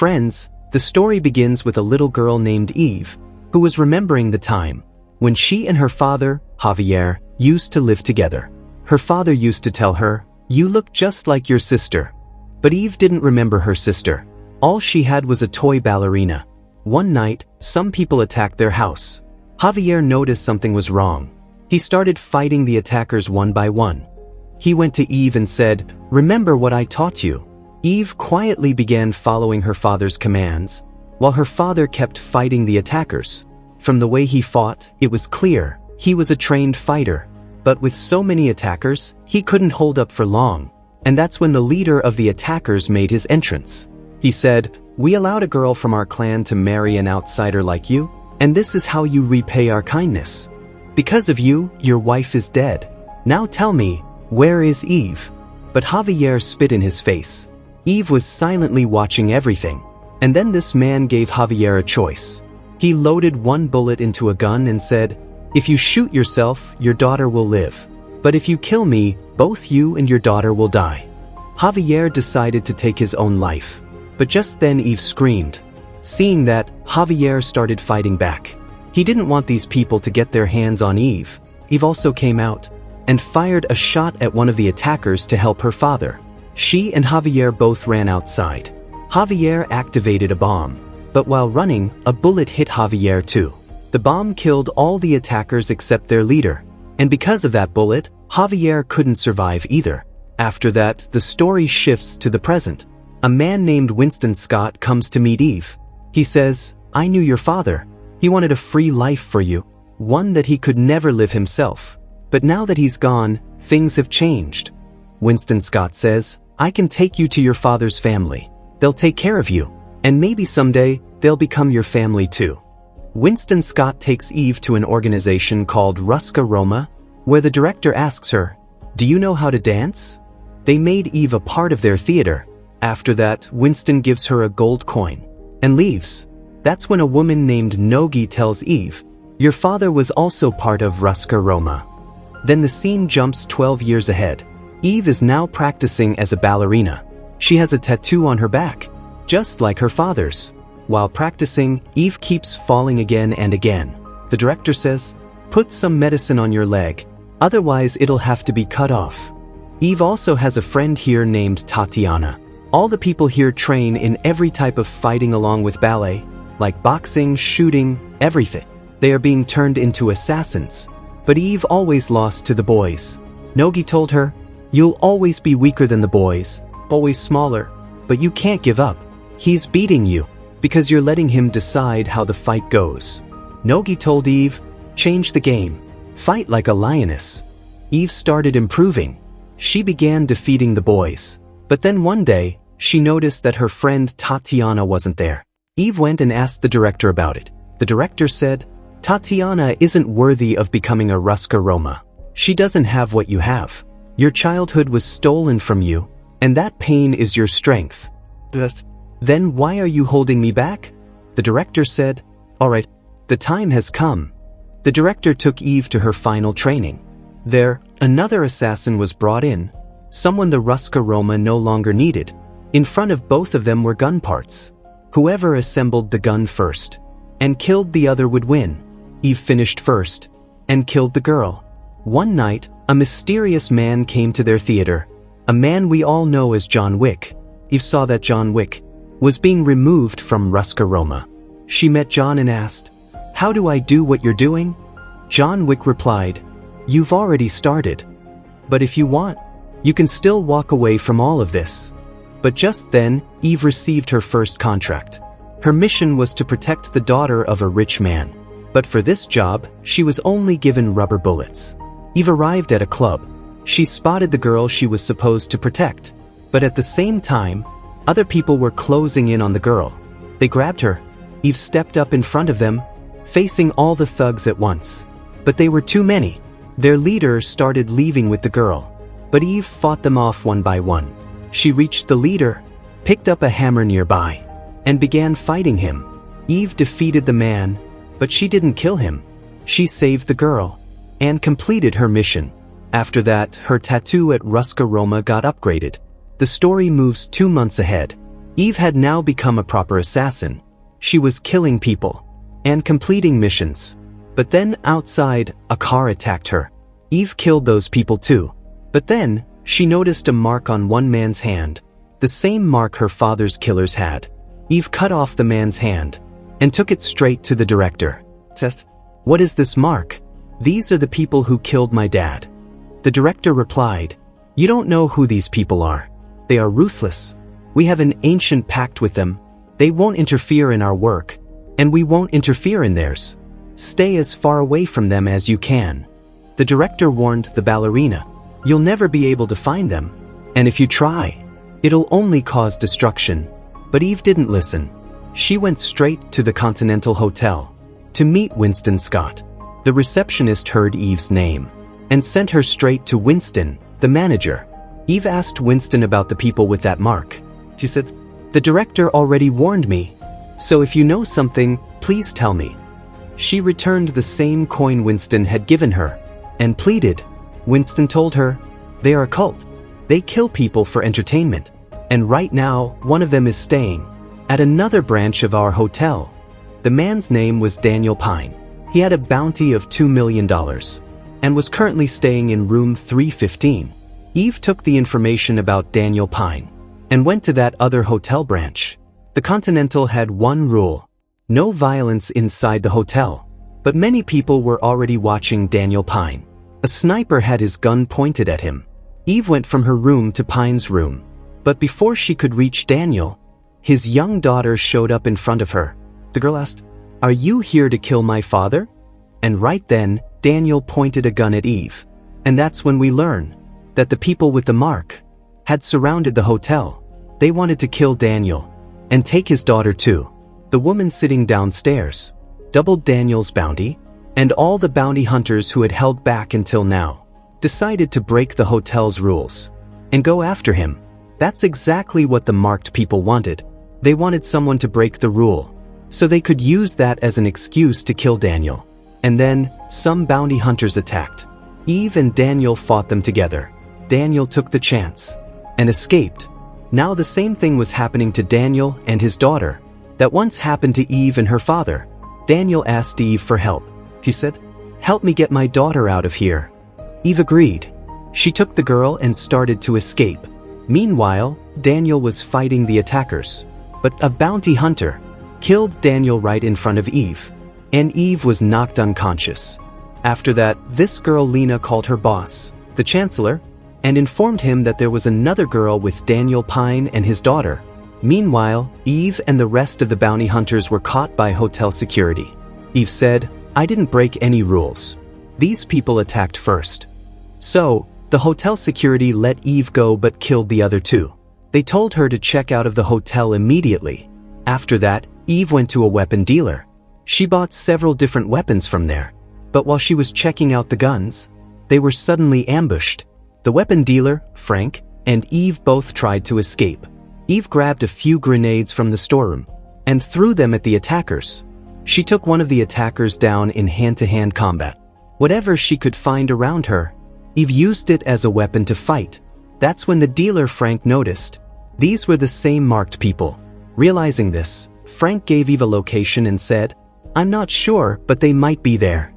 Friends, the story begins with a little girl named Eve, who was remembering the time when she and her father, Javier, used to live together. Her father used to tell her, "You look just like your sister." But Eve didn't remember her sister. All she had was a toy ballerina. One night, some people attacked their house. Javier noticed something was wrong. He started fighting the attackers one by one. He went to Eve and said, "Remember what I taught you." Eve quietly began following her father's commands, while her father kept fighting the attackers. From the way he fought, it was clear he was a trained fighter. But with so many attackers, he couldn't hold up for long. And that's when the leader of the attackers made his entrance. He said, "We allowed a girl from our clan to marry an outsider like you, and this is how you repay our kindness. Because of you, your wife is dead. Now tell me, where is Eve?" But Javier spit in his face. Eve was silently watching everything. And then this man gave Javier a choice. He loaded one bullet into a gun and said, "If you shoot yourself, your daughter will live. But if you kill me, both you and your daughter will die." Javier decided to take his own life. But just then Eve screamed. Seeing that, Javier started fighting back. He didn't want these people to get their hands on Eve. Eve also came out and fired a shot at one of the attackers to help her father. She and Javier both ran outside. Javier activated a bomb. But while running, a bullet hit Javier too. The bomb killed all the attackers except their leader. And because of that bullet, Javier couldn't survive either. After that, the story shifts to the present. A man named Winston Scott comes to meet Eve. He says, "I knew your father. He wanted a free life for you, one that he could never live himself. But now that he's gone, things have changed." Winston Scott says, "I can take you to your father's family. They'll take care of you, and maybe someday, they'll become your family too." Winston Scott takes Eve to an organization called Ruska Roma, where the director asks her, "Do you know how to dance?" They made Eve a part of their theater. After that, Winston gives her a gold coin and leaves. That's when a woman named Nogi tells Eve, "Your father was also part of Ruska Roma." Then the scene jumps 12 years ahead. Eve is now practicing as a ballerina. She has a tattoo on her back, just like her father's. While practicing, Eve keeps falling again and again. The director says, "Put some medicine on your leg, otherwise it'll have to be cut off." Eve also has a friend here named Tatiana. All the people here train in every type of fighting along with ballet, like boxing, shooting, everything. They are being turned into assassins. But Eve always lost to the boys. Nogi told her, "You'll always be weaker than the boys, always smaller, but you can't give up. He's beating you, because you're letting him decide how the fight goes." Nogi told Eve, "Change the game. Fight like a lioness." Eve started improving. She began defeating the boys. But then one day, she noticed that her friend Tatiana wasn't there. Eve went and asked the director about it. The director said, "Tatiana isn't worthy of becoming a Ruska Roma. She doesn't have what you have. Your childhood was stolen from you, and that pain is your strength. Then why are you holding me back?" The director said, "All right, the time has come." The director took Eve to her final training. There, another assassin was brought in, someone the Ruska Roma no longer needed. In front of both of them were gun parts. Whoever assembled the gun first and killed the other would win. Eve finished first and killed the girl. One night, a mysterious man came to their theater, a man we all know as John Wick. Eve saw that John Wick was being removed from Ruska Roma. She met John and asked, "How do I do what you're doing?" John Wick replied, "You've already started. But if you want, you can still walk away from all of this." But just then, Eve received her first contract. Her mission was to protect the daughter of a rich man. But for this job, she was only given rubber bullets. Eve arrived at a club. She spotted the girl she was supposed to protect. But at the same time, other people were closing in on the girl. They grabbed her. Eve stepped up in front of them, facing all the thugs at once. But they were too many. Their leader started leaving with the girl. But Eve fought them off one by one. She reached the leader, picked up a hammer nearby, and began fighting him. Eve defeated the man, but she didn't kill him. She saved the girl and completed her mission. After that, her tattoo at Ruska Roma got upgraded. The story moves 2 months ahead. Eve had now become a proper assassin. She was killing people and completing missions. But then outside, a car attacked her. Eve killed those people too. But then, she noticed a mark on one man's hand, the same mark her father's killers had. Eve cut off the man's hand and took it straight to the director. Test. What is this mark? These are the people who killed my dad. The director replied, you don't know who these people are. They are ruthless. We have an ancient pact with them. They won't interfere in our work, and we won't interfere in theirs. Stay as far away from them as you can. The director warned the ballerina, you'll never be able to find them, and if you try, it'll only cause destruction. But Eve didn't listen. She went straight to the Continental Hotel to meet Winston Scott. The receptionist heard Eve's name and sent her straight to Winston, the manager. Eve asked Winston about the people with that mark. She said, the director already warned me, so if you know something, please tell me. She returned the same coin Winston had given her and pleaded. Winston told her, they are a cult. They kill people for entertainment. And right now, one of them is staying at another branch of our hotel. The man's name was Daniel Pine. He had a bounty of $2 million and was currently staying in room 315. Eve took the information about Daniel Pine and went to that other hotel branch. The Continental had one rule: no violence inside the hotel. But many people were already watching Daniel Pine. A sniper had his gun pointed at him. Eve went from her room to Pine's room. But before she could reach Daniel, his young daughter showed up in front of her. The girl asked, are you here to kill my father? And right then, Daniel pointed a gun at Eve. And that's when we learn that the people with the mark had surrounded the hotel. They wanted to kill Daniel and take his daughter too. The woman sitting downstairs doubled Daniel's bounty, and all the bounty hunters who had held back until now decided to break the hotel's rules and go after him. That's exactly what the marked people wanted. They wanted someone to break the rule, so they could use that as an excuse to kill Daniel. And then, some bounty hunters attacked. Eve and Daniel fought them together. Daniel took the chance and escaped. Now the same thing was happening to Daniel and his daughter that once happened to Eve and her father. Daniel asked Eve for help. He said, help me get my daughter out of here. Eve agreed. She took the girl and started to escape. Meanwhile, Daniel was fighting the attackers. But a bounty hunter killed Daniel right in front of Eve, and Eve was knocked unconscious. After that, this girl Lena called her boss, the Chancellor, and informed him that there was another girl with Daniel Pine and his daughter. Meanwhile, Eve and the rest of the bounty hunters were caught by hotel security. Eve said, I didn't break any rules. These people attacked first. So, the hotel security let Eve go but killed the other two. They told her to check out of the hotel immediately. After that, Eve went to a weapon dealer. She bought several different weapons from there. But while she was checking out the guns, they were suddenly ambushed. The weapon dealer, Frank, and Eve both tried to escape. Eve grabbed a few grenades from the storeroom and threw them at the attackers. She took one of the attackers down in hand-to-hand combat. Whatever she could find around her, Eve used it as a weapon to fight. That's when the dealer Frank noticed these were the same marked people. Realizing this, Frank gave Eve a location and said, I'm not sure, but they might be there.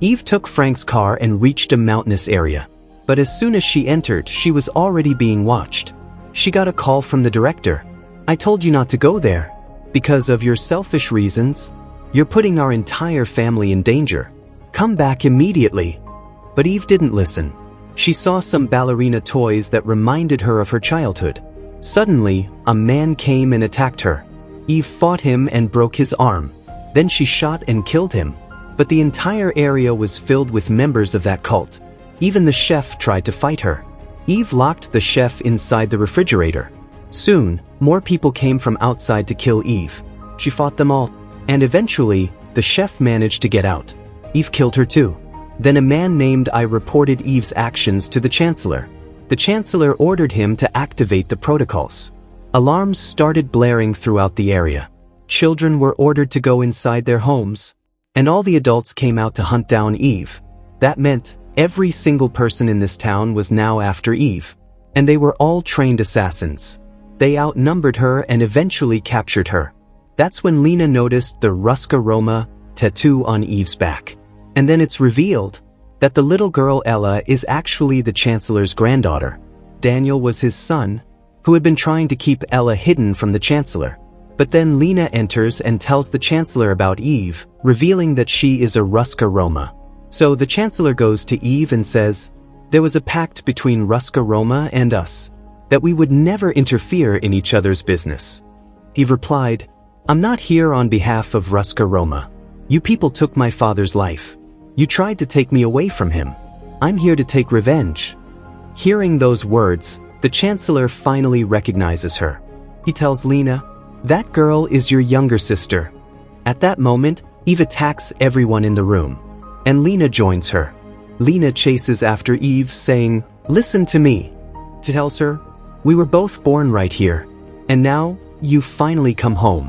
Eve took Frank's car and reached a mountainous area. But as soon as she entered, she was already being watched. She got a call from the director. I told you not to go there. Because of your selfish reasons, you're putting our entire family in danger. Come back immediately. But Eve didn't listen. She saw some ballerina toys that reminded her of her childhood. Suddenly, a man came and attacked her. Eve fought him and broke his arm. Then she shot and killed him. But the entire area was filled with members of that cult. Even the chef tried to fight her. Eve locked the chef inside the refrigerator. Soon, more people came from outside to kill Eve. She fought them all, and eventually, the chef managed to get out. Eve killed her too. Then a man named I reported Eve's actions to the Chancellor. The Chancellor ordered him to activate the protocols. Alarms started blaring throughout the area. Children were ordered to go inside their homes, and all the adults came out to hunt down Eve. That meant every single person in this town was now after Eve, and they were all trained assassins. They outnumbered her and eventually captured her. That's when Lena noticed the Ruska Roma tattoo on Eve's back. And then it's revealed that the little girl Ella is actually the Chancellor's granddaughter. Daniel was his son, who had been trying to keep Ella hidden from the Chancellor. But then Lena enters and tells the Chancellor about Eve, revealing that she is a Ruska Roma. So the Chancellor goes to Eve and says, "There was a pact between Ruska Roma and us, that we would never interfere in each other's business." Eve replied, "I'm not here on behalf of Ruska Roma. You people took my father's life. You tried to take me away from him. I'm here to take revenge." Hearing those words, the Chancellor finally recognizes her. He tells Lena, "That girl is your younger sister." At that moment, Eve attacks everyone in the room, and Lena joins her. Lena chases after Eve, saying, "Listen to me." She tells her, "We were both born right here, and now you finally come home."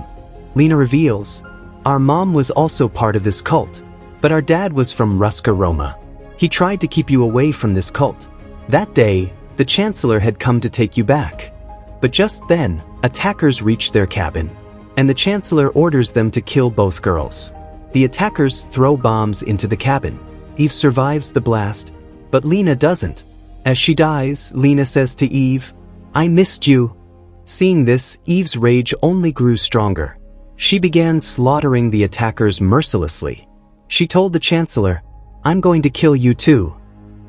Lena reveals, "Our mom was also part of this cult, but our dad was from Ruska Roma. He tried to keep you away from this cult. That day, the Chancellor had come to take you back. But just then, attackers reached their cabin, and the Chancellor orders them to kill both girls. The attackers throw bombs into the cabin. Eve survives the blast, but Lena doesn't. As she dies, Lena says to Eve, "I missed you." Seeing this, Eve's rage only grew stronger. She began slaughtering the attackers mercilessly. She told the Chancellor, "I'm going to kill you too."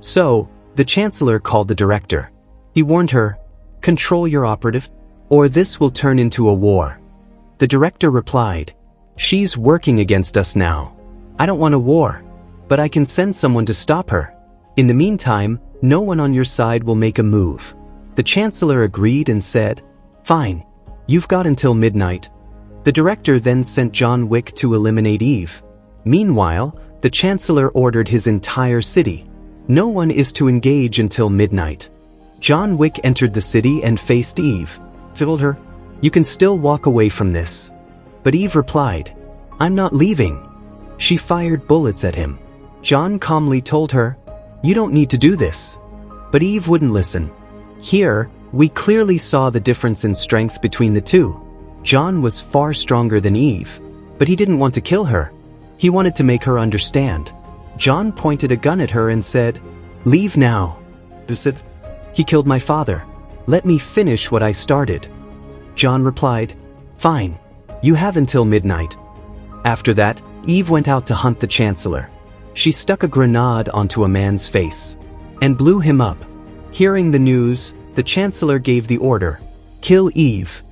So, the Chancellor called the director. He warned her, "Control your operative, or this will turn into a war." The director replied, "She's working against us now. I don't want a war, but I can send someone to stop her. In the meantime, no one on your side will make a move." The Chancellor agreed and said, "Fine, you've got until midnight." The director then sent John Wick to eliminate Eve. Meanwhile, the Chancellor ordered his entire city. No one is to engage until midnight. John Wick entered the city and faced Eve. Told her, "You can still walk away from this." But Eve replied, "I'm not leaving." She fired bullets at him. John calmly told her, "You don't need to do this." But Eve wouldn't listen. Here, we clearly saw the difference in strength between the two. John was far stronger than Eve, but he didn't want to kill her. He wanted to make her understand. John pointed a gun at her and said, "Leave now." She said, "He killed my father. Let me finish what I started." John replied, "Fine, you have until midnight." After that, Eve went out to hunt the Chancellor. She stuck a grenade onto a man's face and blew him up. Hearing the news, the Chancellor gave the order, "Kill Eve."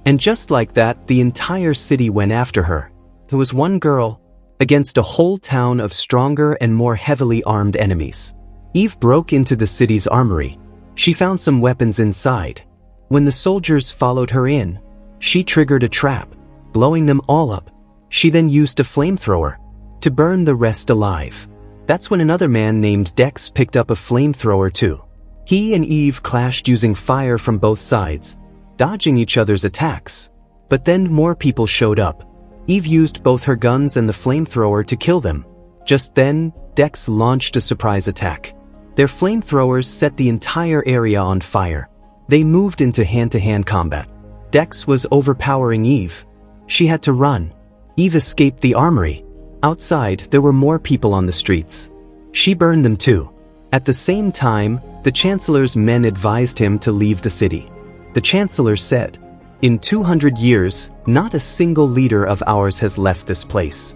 And just like that, the entire city went after her. There was one girl against a whole town of stronger and more heavily armed enemies. Eve broke into the city's armory. She found some weapons inside. When the soldiers followed her in, she triggered a trap, blowing them all up. She then used a flamethrower to burn the rest alive. That's when another man named Dex picked up a flamethrower too. He and Eve clashed using fire from both sides, dodging each other's attacks. But then more people showed up. Eve used both her guns and the flamethrower to kill them. Just then, Dex launched a surprise attack. Their flamethrowers set the entire area on fire. They moved into hand-to-hand combat. Dex was overpowering Eve. She had to run. Eve escaped the armory. Outside, there were more people on the streets. She burned them too. At the same time, the Chancellor's men advised him to leave the city. The Chancellor said, "In 200 years, not a single leader of ours has left this place."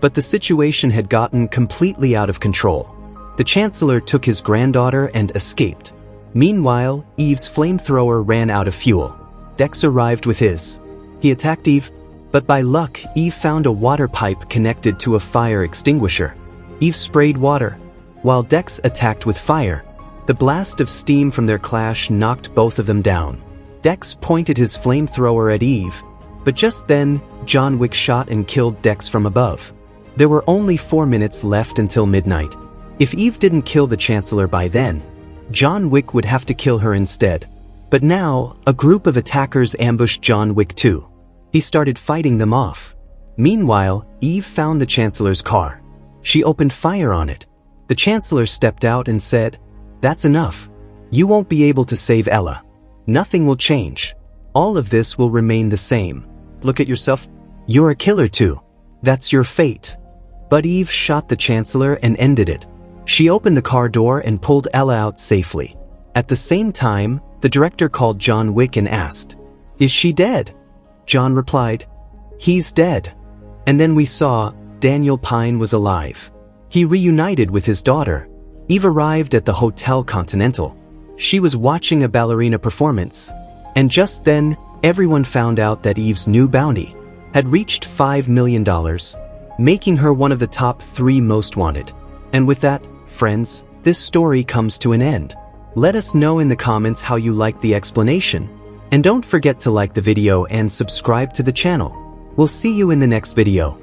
But the situation had gotten completely out of control. The Chancellor took his granddaughter and escaped. Meanwhile, Eve's flamethrower ran out of fuel. Dex arrived with his. He attacked Eve, but by luck, Eve found a water pipe connected to a fire extinguisher. Eve sprayed water, while Dex attacked with fire. The blast of steam from their clash knocked both of them down. Dex pointed his flamethrower at Eve, but just then, John Wick shot and killed Dex from above. There were only 4 minutes left until midnight. If Eve didn't kill the Chancellor by then, John Wick would have to kill her instead. But now, a group of attackers ambushed John Wick too. He started fighting them off. Meanwhile, Eve found the Chancellor's car. She opened fire on it. The Chancellor stepped out and said, "That's enough. You won't be able to save Ella. Nothing will change. All of this will remain the same. Look at yourself. You're a killer too. That's your fate. But Eve shot the Chancellor and ended it. She opened the car door and pulled Ella out safely. At the same time, the director called John Wick and asked, "Is she dead?" John replied, "He's dead." And then we saw Daniel Pine was alive. He reunited with his daughter. Eve arrived at the Hotel Continental. She was watching a ballerina performance. And just then, everyone found out that Eve's new bounty had reached $5 million, making her one of the top 3 most wanted. And with that, friends, this story comes to an end. Let us know in the comments how you liked the explanation. And don't forget to like the video and subscribe to the channel. We'll see you in the next video.